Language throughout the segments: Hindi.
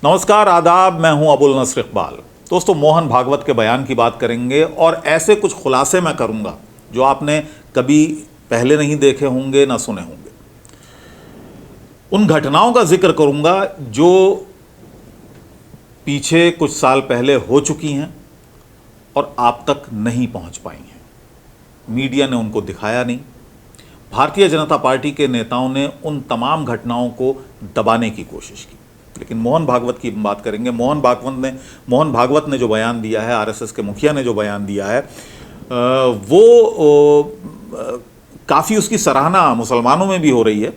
नमस्कार, आदाब। मैं हूं अबुल नस्र इकबाल। दोस्तों, मोहन भागवत के बयान की बात करेंगे और ऐसे कुछ खुलासे मैं करूंगा जो आपने कभी पहले नहीं देखे होंगे, ना सुने होंगे। उन घटनाओं का जिक्र करूंगा जो पीछे कुछ साल पहले हो चुकी हैं और आप तक नहीं पहुंच पाई हैं। मीडिया ने उनको दिखाया नहीं। भारतीय जनता पार्टी के नेताओं ने उन तमाम घटनाओं को दबाने की कोशिश की। लेकिन मोहन भागवत की बात करेंगे। मोहन भागवत ने जो बयान दिया है, आरएसएस के मुखिया ने जो बयान दिया है, वो काफ़ी उसकी सराहना मुसलमानों में भी हो रही है।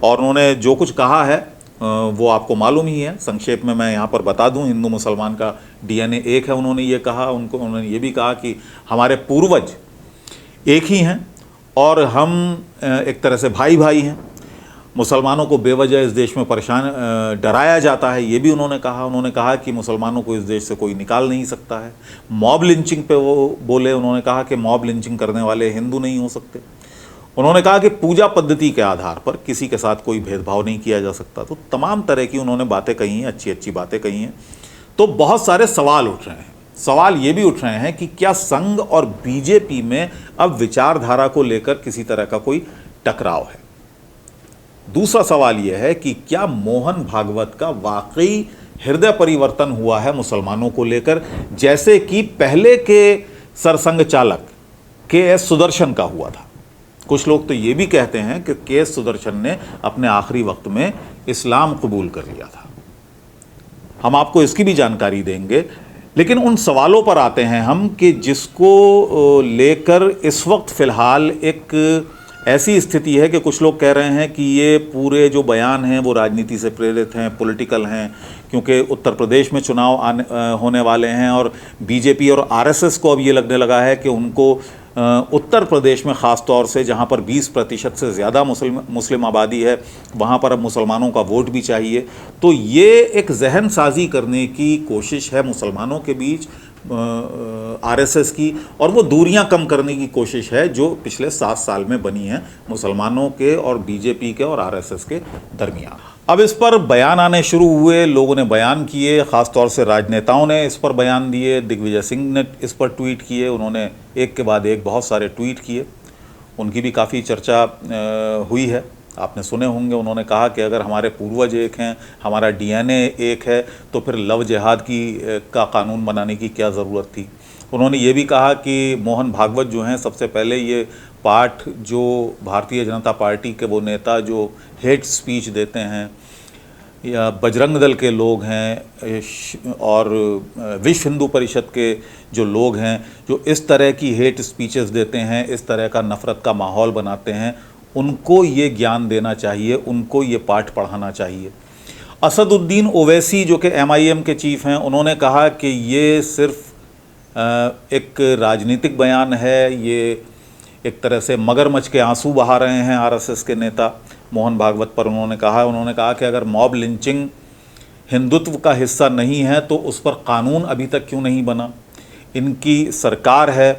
और उन्होंने जो कुछ कहा है वो आपको मालूम ही है। संक्षेप में मैं यहाँ पर बता दूँ, हिंदू मुसलमान का डीएनए एक है। उन्होंने ये कहा, उन्होंने ये भी कहा कि हमारे पूर्वज एक ही हैं और हम एक तरह से भाई भाई हैं। मुसलमानों को बेवजह इस देश में डराया जाता है, ये भी उन्होंने कहा। उन्होंने कहा कि मुसलमानों को इस देश से कोई निकाल नहीं सकता है। मॉब लिंचिंग पे वो बोले, उन्होंने कहा कि मॉब लिंचिंग करने वाले हिंदू नहीं हो सकते। उन्होंने कहा कि पूजा पद्धति के आधार पर किसी के साथ कोई भेदभाव नहीं किया जा सकता। तो तमाम तरह की उन्होंने बातें कही हैं, अच्छी अच्छी बातें कही हैं। तो बहुत सारे सवाल उठ रहे हैं। सवाल ये भी उठ रहे हैं कि क्या संघ और बीजेपी में अब विचारधारा को लेकर किसी तरह का कोई टकराव है। दूसरा सवाल यह है कि क्या मोहन भागवत का वाकई हृदय परिवर्तन हुआ है मुसलमानों को लेकर, जैसे कि पहले के सरसंघ चालक के.एस. सुदर्शन का हुआ था। कुछ लोग तो ये भी कहते हैं कि के.एस. सुदर्शन ने अपने आखिरी वक्त में इस्लाम कबूल कर लिया था। हम आपको इसकी भी जानकारी देंगे। लेकिन उन सवालों पर आते हैं हम कि जिसको लेकर इस वक्त फ़िलहाल एक ऐसी स्थिति है कि कुछ लोग कह रहे हैं कि ये पूरे जो बयान हैं वो राजनीति से प्रेरित हैं, पॉलिटिकल हैं, क्योंकि उत्तर प्रदेश में चुनाव होने वाले हैं और बीजेपी और आरएसएस को अब ये लगने लगा है कि उनको उत्तर प्रदेश में ख़ास तौर से, जहाँ पर 20% से ज़्यादा मुस्लिम आबादी है, वहाँ पर अब मुसलमानों का वोट भी चाहिए। तो ये एक जहन साजी करने की कोशिश है मुसलमानों के बीच आरएसएस की, और वो दूरियां कम करने की कोशिश है जो पिछले 7 साल में बनी है मुसलमानों के और बीजेपी के और आरएसएस के दरमियान। अब इस पर बयान आने शुरू हुए, लोगों ने बयान किए, ख़ास तौर से राजनेताओं ने इस पर बयान दिए। दिग्विजय सिंह ने इस पर ट्वीट किए। उन्होंने एक के बाद एक बहुत सारे ट्वीट किए। उनकी भी काफ़ी चर्चा हुई है, आपने सुने होंगे। उन्होंने कहा कि अगर हमारे पूर्वज एक हैं, हमारा डीएनए एक है, तो फिर लव जिहाद का कानून बनाने की क्या ज़रूरत थी। उन्होंने ये भी कहा कि मोहन भागवत जो हैं, सबसे पहले ये पाठ जो भारतीय जनता पार्टी के वो नेता जो हेट स्पीच देते हैं, या बजरंग दल के लोग हैं और विश्व हिंदू परिषद के जो लोग हैं, जो इस तरह की हेट स्पीचेस देते हैं, इस तरह का नफ़रत का माहौल बनाते हैं, उनको ये ज्ञान देना चाहिए, उनको ये पाठ पढ़ाना चाहिए। असदुद्दीन ओवैसी जो कि एमआईएम के चीफ हैं, उन्होंने कहा कि ये सिर्फ एक राजनीतिक बयान है, ये एक तरह से मगरमच्छ के आंसू बहा रहे हैं आरएसएस के नेता मोहन भागवत पर। उन्होंने कहा कि अगर मॉब लिंचिंग हिंदुत्व का हिस्सा नहीं है तो उस पर कानून अभी तक क्यों नहीं बना। इनकी सरकार है,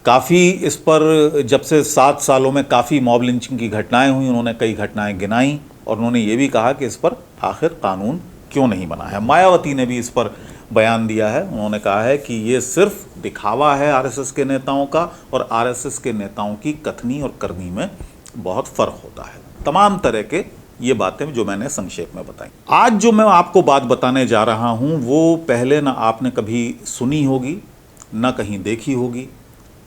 काफ़ी इस पर जब से 7 सालों में काफ़ी मॉब लिंचिंग की घटनाएं हुई, उन्होंने कई घटनाएं गिनाई और उन्होंने ये भी कहा कि इस पर आखिर कानून क्यों नहीं बना है। मायावती ने भी इस पर बयान दिया है। उन्होंने कहा है कि ये सिर्फ दिखावा है आरएसएस के नेताओं का, और आरएसएस के नेताओं की कथनी और करनी में बहुत फ़र्क होता है। तमाम तरह के ये बातें जो मैंने संक्षेप में बताई। आज जो मैं आपको बात बताने जा रहा हूँ वो पहले ना आपने कभी सुनी होगी, ना कहीं देखी होगी।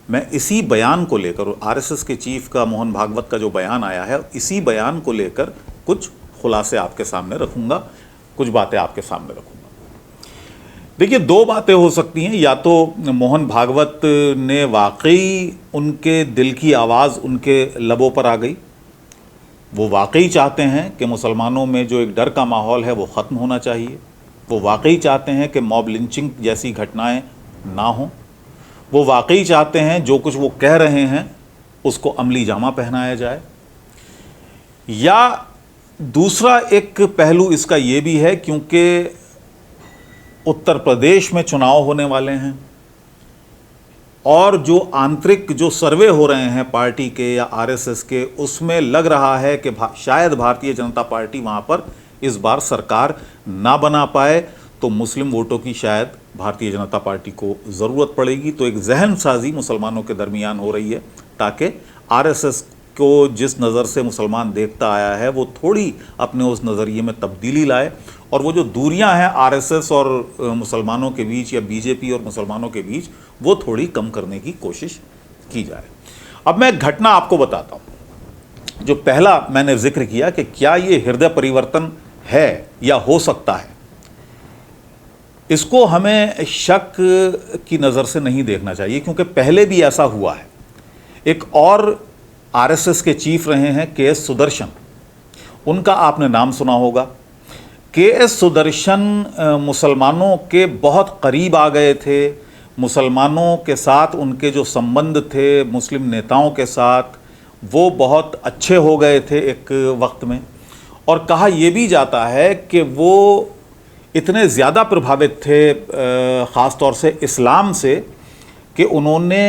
मैं इसी बयान को लेकर, आरएसएस के चीफ का मोहन भागवत का जो बयान आया है, इसी बयान को लेकर कुछ खुलासे आपके सामने रखूँगा, कुछ बातें आपके सामने रखूँगा। देखिए, 2 बातें हो सकती हैं। या तो मोहन भागवत ने वाकई, उनके दिल की आवाज़ उनके लबों पर आ गई, वो वाकई चाहते हैं कि मुसलमानों में जो एक डर का माहौल है वो ख़त्म होना चाहिए। वो वाकई चाहते हैं कि मॉब लिंचिंग जैसी घटनाएं ना हों। वो वाकई चाहते हैं जो कुछ वो कह रहे हैं उसको अमली जामा पहनाया जाए। या दूसरा एक पहलू इसका ये भी है, क्योंकि उत्तर प्रदेश में चुनाव होने वाले हैं और जो आंतरिक जो सर्वे हो रहे हैं पार्टी के या आरएसएस के, उसमें लग रहा है कि शायद भारतीय जनता पार्टी वहाँ पर इस बार सरकार ना बना पाए तो मुस्लिम वोटों की शायद भारतीय जनता पार्टी को ज़रूरत पड़ेगी। तो एक जहन साजी मुसलमानों के दरमियान हो रही है ताकि आरएसएस को जिस नज़र से मुसलमान देखता आया है वो थोड़ी अपने उस नज़रिए में तब्दीली लाए और वो जो दूरियां हैं आरएसएस और मुसलमानों के बीच या बीजेपी और मुसलमानों के बीच वो थोड़ी कम करने की कोशिश की जाए। अब मैं एक घटना आपको बताता हूँ। जो पहला मैंने जिक्र किया कि क्या ये हृदय परिवर्तन है या हो सकता है, इसको हमें शक की नज़र से नहीं देखना चाहिए क्योंकि पहले भी ऐसा हुआ है। एक और आरएसएस के चीफ रहे हैं के.एस. सुदर्शन, उनका आपने नाम सुना होगा। के.एस. सुदर्शन मुसलमानों के बहुत करीब आ गए थे, मुसलमानों के साथ उनके जो संबंध थे मुस्लिम नेताओं के साथ वो बहुत अच्छे हो गए थे एक वक्त में, और कहा यह भी जाता है कि वो इतने ज़्यादा प्रभावित थे ख़ास तौर से इस्लाम से कि उन्होंने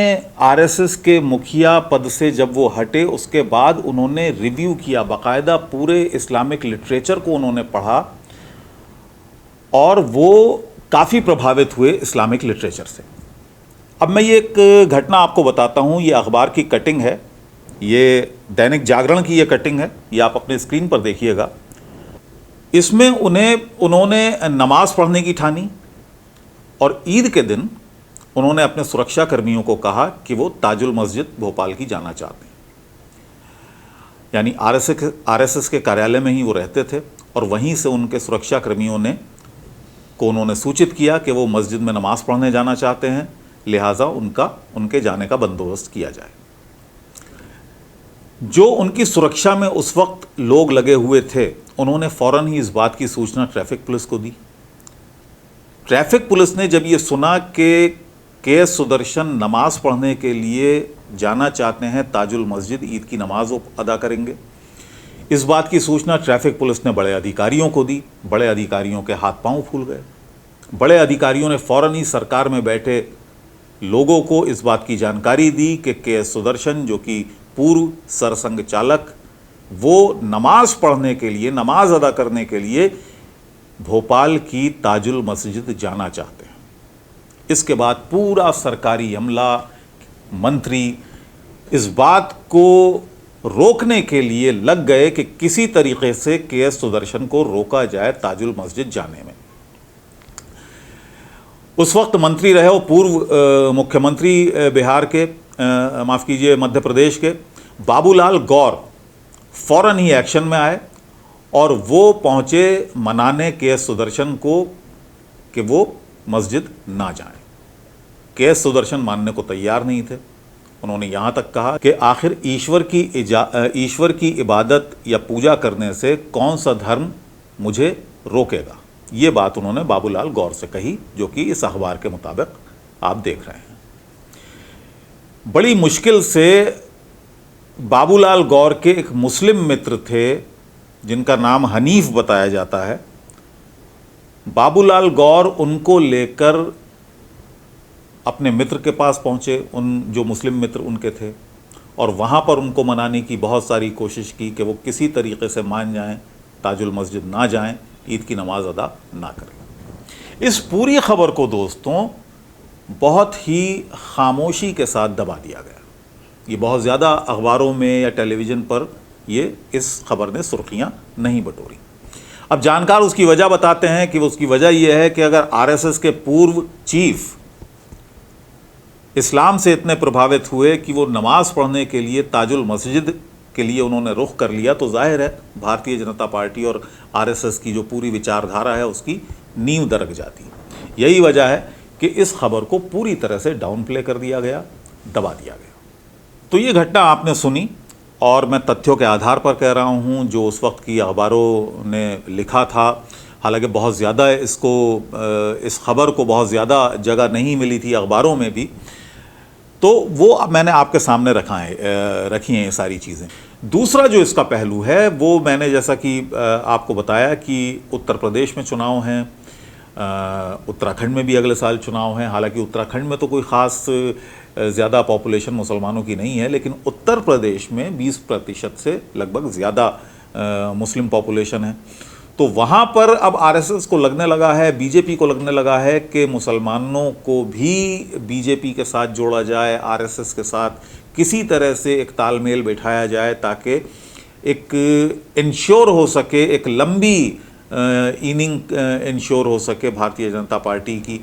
आरएसएस के मुखिया पद से जब वो हटे उसके बाद उन्होंने रिव्यू किया, बाकायदा पूरे इस्लामिक लिटरेचर को उन्होंने पढ़ा और वो काफ़ी प्रभावित हुए इस्लामिक लिटरेचर से। अब मैं ये एक घटना आपको बताता हूँ, ये अखबार की कटिंग है, ये दैनिक जागरण की ये कटिंग है, ये आप अपने स्क्रीन पर देखिएगा। इसमें उन्होंने नमाज पढ़ने की ठानी और ईद के दिन उन्होंने अपने सुरक्षा कर्मियों को कहा कि वो ताजुल मस्जिद भोपाल की जाना चाहते हैं। यानी आरएसएस के कार्यालय में ही वो रहते थे और वहीं से उनके सुरक्षा कर्मियों को उन्होंने सूचित किया कि वो मस्जिद में नमाज पढ़ने जाना चाहते हैं, लिहाजा उनके जाने का बंदोबस्त किया जाए। जो उनकी सुरक्षा में उस वक्त लोग लगे हुए थे उन्होंने फ़ौरन ही इस बात की सूचना ट्रैफिक पुलिस को दी। ट्रैफिक पुलिस ने जब ये सुना कि के.एस. सुदर्शन नमाज पढ़ने के लिए जाना चाहते हैं ताजुल मस्जिद, ईद की नमाज वो अदा करेंगे, इस बात की सूचना ट्रैफिक पुलिस ने बड़े अधिकारियों को दी। बड़े अधिकारियों के हाथ पांव फूल गए। बड़े अधिकारियों ने फ़ौरन ही सरकार में बैठे लोगों को इस बात की जानकारी दी कि के.एस. सुदर्शन जो कि पूर्व सरसंघ चालक, वो नमाज पढ़ने के लिए, नमाज अदा करने के लिए भोपाल की ताजुल मस्जिद जाना चाहते हैं। इसके बाद पूरा सरकारी अमला, मंत्री इस बात को रोकने के लिए लग गए कि किसी तरीके से के.एस. सुदर्शन को रोका जाए ताजुल मस्जिद जाने में। उस वक्त मंत्री रहे वो पूर्व मुख्यमंत्री बिहार के, माफ़ कीजिए मध्य प्रदेश के बाबूलाल गौर फ़ौरन ही एक्शन में आए और वो पहुँचे मनाने के.एस. सुदर्शन को कि वो मस्जिद ना जाएं। के.एस. सुदर्शन मानने को तैयार नहीं थे। उन्होंने यहाँ तक कहा कि आखिर ईश्वर की इबादत या पूजा करने से कौन सा धर्म मुझे रोकेगा। ये बात उन्होंने बाबूलाल गौर से कही, जो कि इस अखबार के मुताबिक आप देख रहे हैं। बड़ी मुश्किल से बाबूलाल गौर के एक मुस्लिम मित्र थे जिनका नाम हनीफ बताया जाता है। बाबूलाल गौर उनको लेकर अपने मित्र के पास पहुँचे, उन जो मुस्लिम मित्र उनके थे, और वहाँ पर उनको मनाने की बहुत सारी कोशिश की कि वो किसी तरीके से मान जाएं, ताजुल मस्जिद ना जाएं, ईद की नमाज अदा ना करें। इस पूरी खबर को दोस्तों बहुत ही खामोशी के साथ दबा दिया गया। ये बहुत ज़्यादा अखबारों में या टेलीविज़न पर इस खबर ने सुर्खियाँ नहीं बटोरी। अब जानकार उसकी वजह बताते हैं कि उसकी वजह यह है कि अगर आरएसएस के पूर्व चीफ इस्लाम से इतने प्रभावित हुए कि वो नमाज पढ़ने के लिए ताजुल मस्जिद के लिए उन्होंने रुख कर लिया, तो जाहिर है भारतीय जनता पार्टी और आरएसएस की जो पूरी विचारधारा है उसकी नींव दरक जाती। यही वजह है कि इस खबर को पूरी तरह से डाउन प्ले कर दिया गया, दबा दिया गया। तो ये घटना आपने सुनी और मैं तथ्यों के आधार पर कह रहा हूँ जो उस वक्त की अखबारों ने लिखा था। हालांकि बहुत ज़्यादा इस खबर को बहुत ज़्यादा जगह नहीं मिली थी अखबारों में भी, तो वो मैंने आपके सामने रखी हैं ये सारी चीज़ें। दूसरा जो इसका पहलू है वो मैंने जैसा कि आपको बताया कि उत्तर प्रदेश में चुनाव हैं, उत्तराखंड में भी अगले साल चुनाव हैं। हालांकि उत्तराखंड में तो कोई ख़ास ज़्यादा पॉपुलेशन मुसलमानों की नहीं है, लेकिन उत्तर प्रदेश में 20% से लगभग ज़्यादा मुस्लिम पॉपुलेशन है। तो वहाँ पर अब आरएसएस को लगने लगा है, बीजेपी को लगने लगा है कि मुसलमानों को भी बीजेपी के साथ जोड़ा जाए, आरएसएस के साथ किसी तरह से एक तालमेल बैठाया जाए ताकि एक इंश्योर हो सके, एक लंबी इनिंग इंश्योर हो सके भारतीय जनता पार्टी की।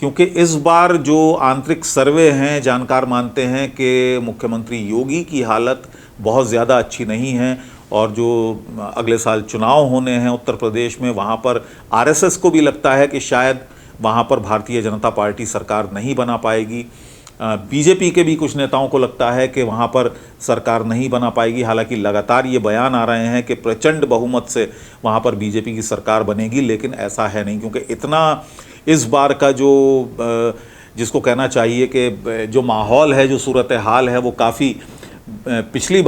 क्योंकि इस बार जो आंतरिक सर्वे हैं, जानकार मानते हैं कि मुख्यमंत्री योगी की हालत बहुत ज़्यादा अच्छी नहीं है और जो अगले साल चुनाव होने हैं उत्तर प्रदेश में, वहाँ पर आरएसएस को भी लगता है कि शायद वहाँ पर भारतीय जनता पार्टी सरकार नहीं बना पाएगी। बीजेपी के भी कुछ नेताओं को लगता है कि वहाँ पर सरकार नहीं बना पाएगी। हालांकि लगातार ये बयान आ रहे हैं कि प्रचंड बहुमत से वहाँ पर बीजेपी की सरकार बनेगी, लेकिन ऐसा है नहीं, क्योंकि इतना इस बार का जो जिसको कहना चाहिए कि जो माहौल है, जो सूरत हाल है, वो काफ़ी पिछली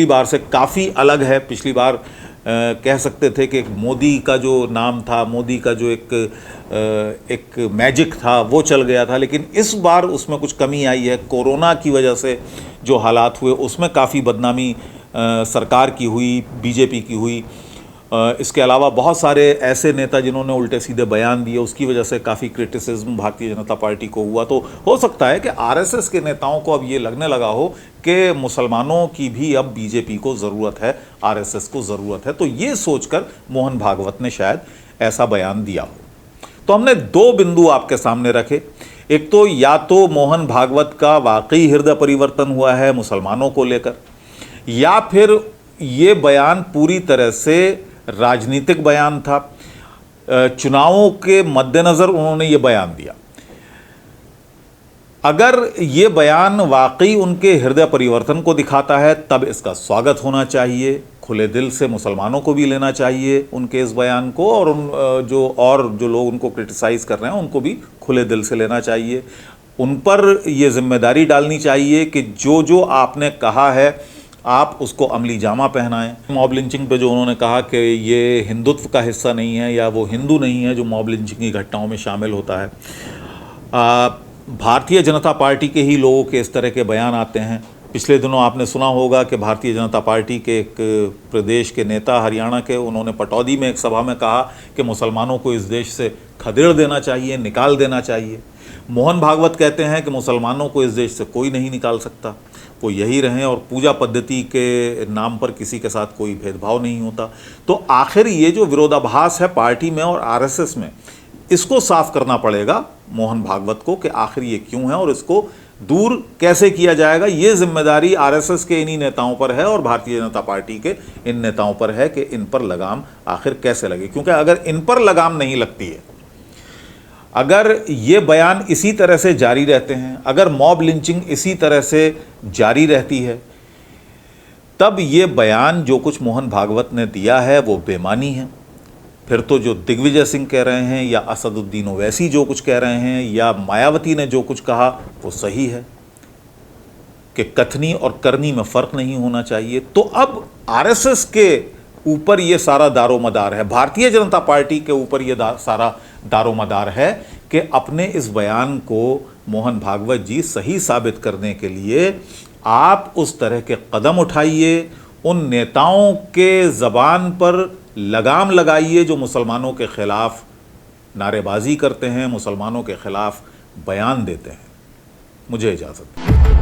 बार से काफ़ी अलग है। पिछली बार कह सकते थे कि मोदी का जो नाम था, मोदी का जो एक मैजिक था, वो चल गया था, लेकिन इस बार उसमें कुछ कमी आई है। कोरोना की वजह से जो हालात हुए उसमें काफ़ी बदनामी सरकार की हुई, बीजेपी की हुई। इसके अलावा बहुत सारे ऐसे नेता जिन्होंने उल्टे सीधे बयान दिए, उसकी वजह से काफ़ी क्रिटिसिज्म भारतीय जनता पार्टी को हुआ। तो हो सकता है कि आरएसएस के नेताओं को अब ये लगने लगा हो कि मुसलमानों की भी अब बीजेपी को ज़रूरत है, आरएसएस को ज़रूरत है। तो ये सोचकर मोहन भागवत ने शायद ऐसा बयान दिया हो। तो हमने दो बिंदु आपके सामने रखे। एक तो या तो मोहन भागवत का वाकई हृदय परिवर्तन हुआ है मुसलमानों को लेकर, या फिर ये बयान पूरी तरह से राजनीतिक बयान था। चुनावों के मद्देनज़र उन्होंने ये बयान दिया। अगर ये बयान वाकई उनके हृदय परिवर्तन को दिखाता है तब इसका स्वागत होना चाहिए। खुले दिल से मुसलमानों को भी लेना चाहिए उनके इस बयान को, और जो लोग उनको क्रिटिसाइज़ कर रहे हैं उनको भी खुले दिल से लेना चाहिए। उन पर ये जिम्मेदारी डालनी चाहिए कि जो आपने कहा है आप उसको अमली जामा पहनाएं। मॉब लिंचिंग पे जो उन्होंने कहा कि ये हिंदुत्व का हिस्सा नहीं है या वो हिंदू नहीं है जो मॉब लिंचिंग की घटनाओं में शामिल होता है। भारतीय जनता पार्टी के ही लोगों के इस तरह के बयान आते हैं। पिछले दिनों आपने सुना होगा कि भारतीय जनता पार्टी के एक प्रदेश के नेता हरियाणा के, उन्होंने पटौदी में एक सभा में कहा कि मुसलमानों को इस देश से खदेड़ देना चाहिए, निकाल देना चाहिए। मोहन भागवत कहते हैं कि मुसलमानों को इस देश से कोई नहीं निकाल सकता, वो यही रहें और पूजा पद्धति के नाम पर किसी के साथ कोई भेदभाव नहीं होता। तो आखिर ये जो विरोधाभास है पार्टी में और आरएसएस में, इसको साफ करना पड़ेगा मोहन भागवत को कि आखिर ये क्यों है और इसको दूर कैसे किया जाएगा। ये जिम्मेदारी आरएसएस के इन्हीं नेताओं पर है और भारतीय जनता पार्टी के इन नेताओं पर है कि इन पर लगाम आखिर कैसे लगे। क्योंकि अगर इन पर लगाम नहीं लगती है, अगर ये बयान इसी तरह से जारी रहते हैं, अगर मॉब लिंचिंग इसी तरह से जारी रहती है, तब ये बयान जो कुछ मोहन भागवत ने दिया है वो बेमानी है। फिर तो जो दिग्विजय सिंह कह रहे हैं या असदुद्दीन ओवैसी जो कुछ कह रहे हैं या मायावती ने जो कुछ कहा वो सही है कि कथनी और करनी में फ़र्क नहीं होना चाहिए। तो अब आरएसएस के ऊपर ये सारा दारोमदार है, भारतीय जनता पार्टी के ऊपर ये सारा दारोमदार है कि अपने इस बयान को मोहन भागवत जी सही साबित करने के लिए आप उस तरह के कदम उठाइए, उन नेताओं के ज़बान पर लगाम लगाइए जो मुसलमानों के ख़िलाफ़ नारेबाजी करते हैं, मुसलमानों के ख़िलाफ़ बयान देते हैं। मुझे इजाज़त।